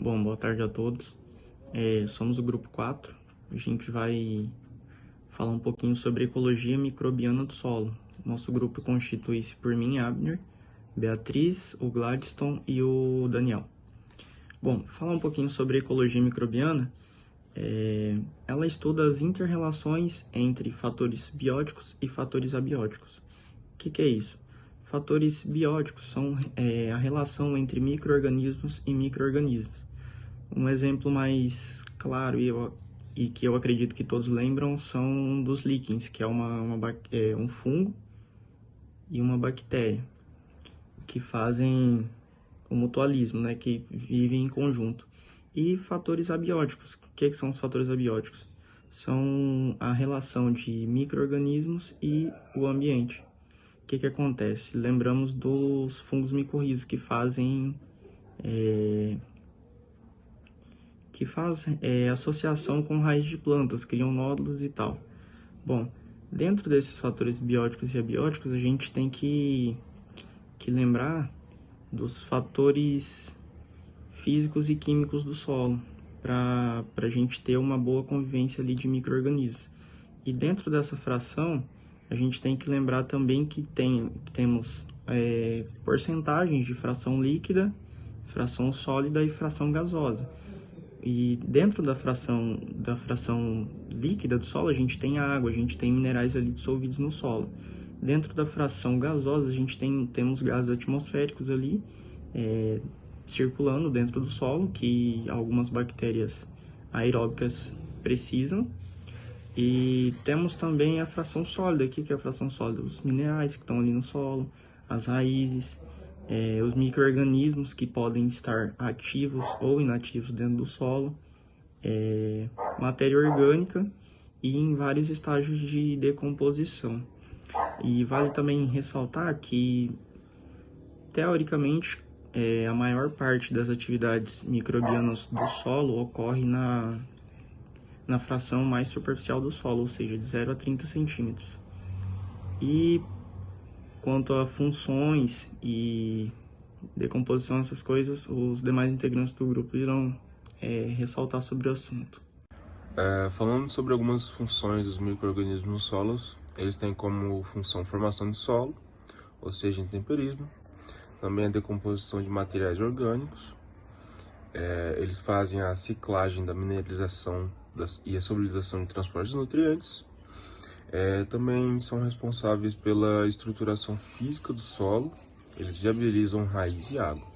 Bom, boa tarde a todos. Somos o grupo 4. A gente vai falar um pouquinho sobre ecologia microbiana do solo. Nosso grupo constitui-se por mim, Abner, Beatriz, o Gladstone e o Daniel. Bom, falar um pouquinho sobre ecologia microbiana. Ela estuda as inter-relações entre fatores bióticos e fatores abióticos. O que é isso? Fatores bióticos são a relação entre micro-organismos e micro-organismos. Um exemplo mais claro e que eu acredito que todos lembram são dos líquens, que é um fungo e uma bactéria que fazem o mutualismo, né, que vivem em conjunto. E fatores abióticos. O que são os fatores abióticos? São a relação de micro-organismos e o ambiente. O que acontece? Lembramos dos fungos micorrizos que fazem associação com raiz de plantas, criam nódulos e tal. Bom, dentro desses fatores bióticos e abióticos, a gente tem que lembrar dos fatores físicos e químicos do solo, para a gente ter uma boa convivência ali de micro-organismos. E dentro dessa fração, a gente tem que lembrar também que temos porcentagens de fração líquida, fração sólida e fração gasosa. E dentro da fração líquida do solo, a gente tem água, a gente tem minerais ali dissolvidos no solo. Dentro da fração gasosa, a gente temos gases atmosféricos ali circulando dentro do solo, que algumas bactérias aeróbicas precisam. E temos também a fração sólida. O que é a fração sólida? Os minerais que estão ali no solo, as raízes, os micro-organismos que podem estar ativos ou inativos dentro do solo, matéria orgânica e em vários estágios de decomposição. E vale também ressaltar que, teoricamente, a maior parte das atividades microbianas do solo ocorre na fração mais superficial do solo, ou seja, de 0 a 30 centímetros. E quanto a funções e decomposição, essas coisas, os demais integrantes do grupo irão ressaltar sobre o assunto. Falando sobre algumas funções dos micro-organismos nos solos, eles têm como função formação de solo, ou seja, intemperismo, também a decomposição de materiais orgânicos, eles fazem a ciclagem da mineralização e a solubilização de transporte de nutrientes, também são responsáveis pela estruturação física do solo, eles viabilizam raiz e água,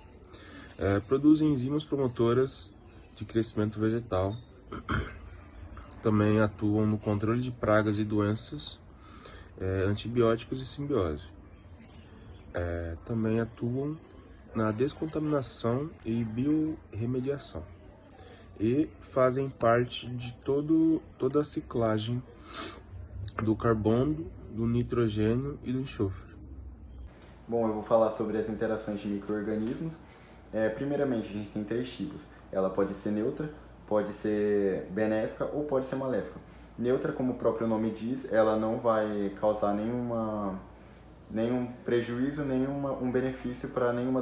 produzem enzimas promotoras de crescimento vegetal, também atuam no controle de pragas e doenças, antibióticos e simbiose. Também atuam na descontaminação e biorremediação e fazem parte de toda a ciclagem do carbono, do nitrogênio e do enxofre. Bom, eu vou falar sobre as interações de micro-organismos. Primeiramente, a gente tem 3 tipos. Ela pode ser neutra, pode ser benéfica ou pode ser maléfica. Neutra, como o próprio nome diz, ela não vai causar nenhum prejuízo, um benefício para nenhuma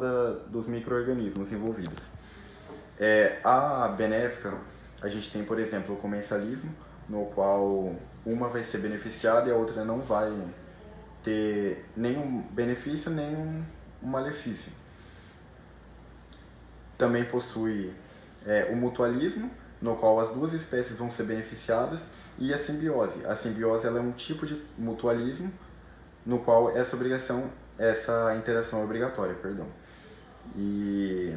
dos micro-organismos envolvidos. A benéfica, a gente tem, por exemplo, o comensalismo, no qual uma vai ser beneficiada e a outra não vai ter nenhum benefício, nenhum malefício. Também possui o mutualismo, no qual as duas espécies vão ser beneficiadas, e a simbiose. A simbiose ela é um tipo de mutualismo, no qual essa interação é obrigatória, E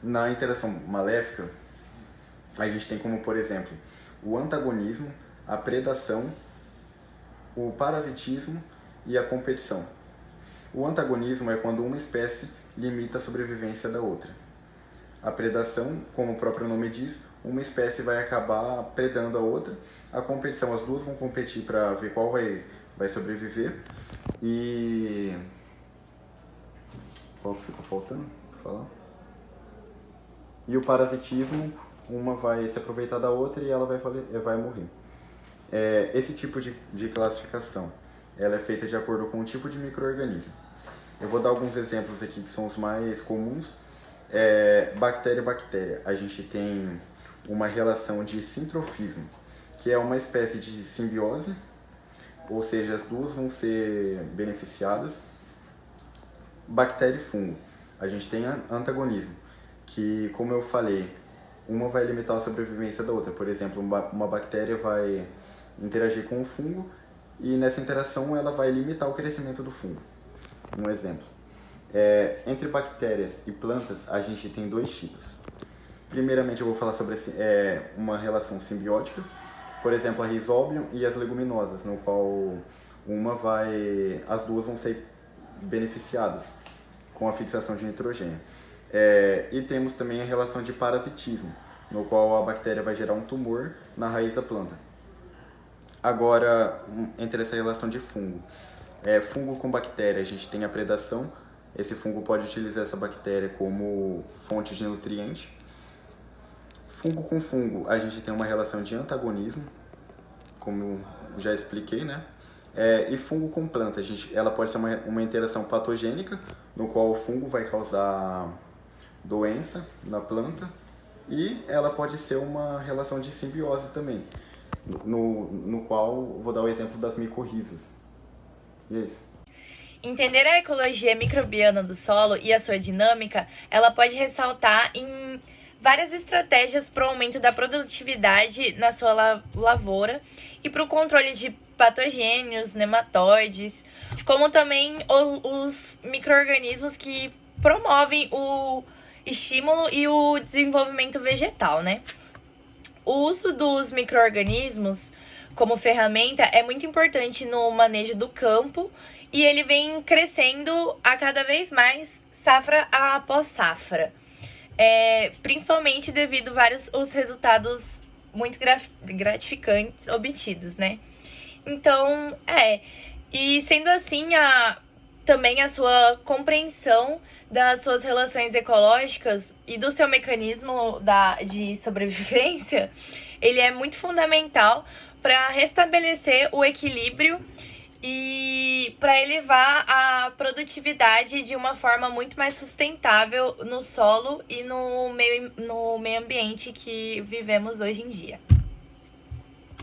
na interação maléfica, a gente tem como, por exemplo, o antagonismo, a predação, o parasitismo e a competição. O antagonismo é quando uma espécie limita a sobrevivência da outra. A predação, como o próprio nome diz, uma espécie vai acabar predando a outra. A competição, as duas vão competir para ver qual vai sobreviver. E qual que ficou faltando pra falar? E o parasitismo, uma vai se aproveitar da outra e ela vai morrer. Esse tipo de classificação, ela é feita de acordo com o tipo de micro-organismo. Eu vou dar alguns exemplos aqui que são os mais comuns. Bactéria e bactéria, a gente tem uma relação de sintrofismo, que é uma espécie de simbiose, ou seja, as duas vão ser beneficiadas. Bactéria e fungo, a gente tem antagonismo, que, como eu falei, uma vai limitar a sobrevivência da outra. Por exemplo, uma bactéria vai interagir com o fungo e nessa interação ela vai limitar o crescimento do fungo. Um exemplo. Entre bactérias e plantas, a gente tem dois tipos. Primeiramente, eu vou falar sobre uma relação simbiótica, por exemplo, a Rhizobium e as leguminosas, no qual as duas vão ser beneficiadas com a fixação de nitrogênio. E temos também a relação de parasitismo, no qual a bactéria vai gerar um tumor na raiz da planta. Agora, entre essa relação de fungo, fungo com bactéria, a gente tem a predação. Esse fungo pode utilizar essa bactéria como fonte de nutriente. Fungo com fungo, a gente tem uma relação de antagonismo, como já expliquei, né? E fungo com planta, ela pode ser uma interação patogênica, no qual o fungo vai causar doença na planta, e ela pode ser uma relação de simbiose também, no qual vou dar o exemplo das micorrizas. E é isso. Entender a ecologia microbiana do solo e a sua dinâmica, ela pode ressaltar em várias estratégias para o aumento da produtividade na sua lavoura e para o controle de patogênios, nematóides, como também os micro-organismos que promovem o estímulo e o desenvolvimento vegetal, né? O uso dos micro-organismos como ferramenta é muito importante no manejo do campo e ele vem crescendo a cada vez mais, safra após safra. Principalmente devido a os resultados muito gratificantes obtidos, né? Então, e sendo assim, também a sua compreensão das suas relações ecológicas e do seu mecanismo de sobrevivência, ele é muito fundamental para restabelecer o equilíbrio e para elevar a produtividade de uma forma muito mais sustentável no solo e no meio ambiente que vivemos hoje em dia.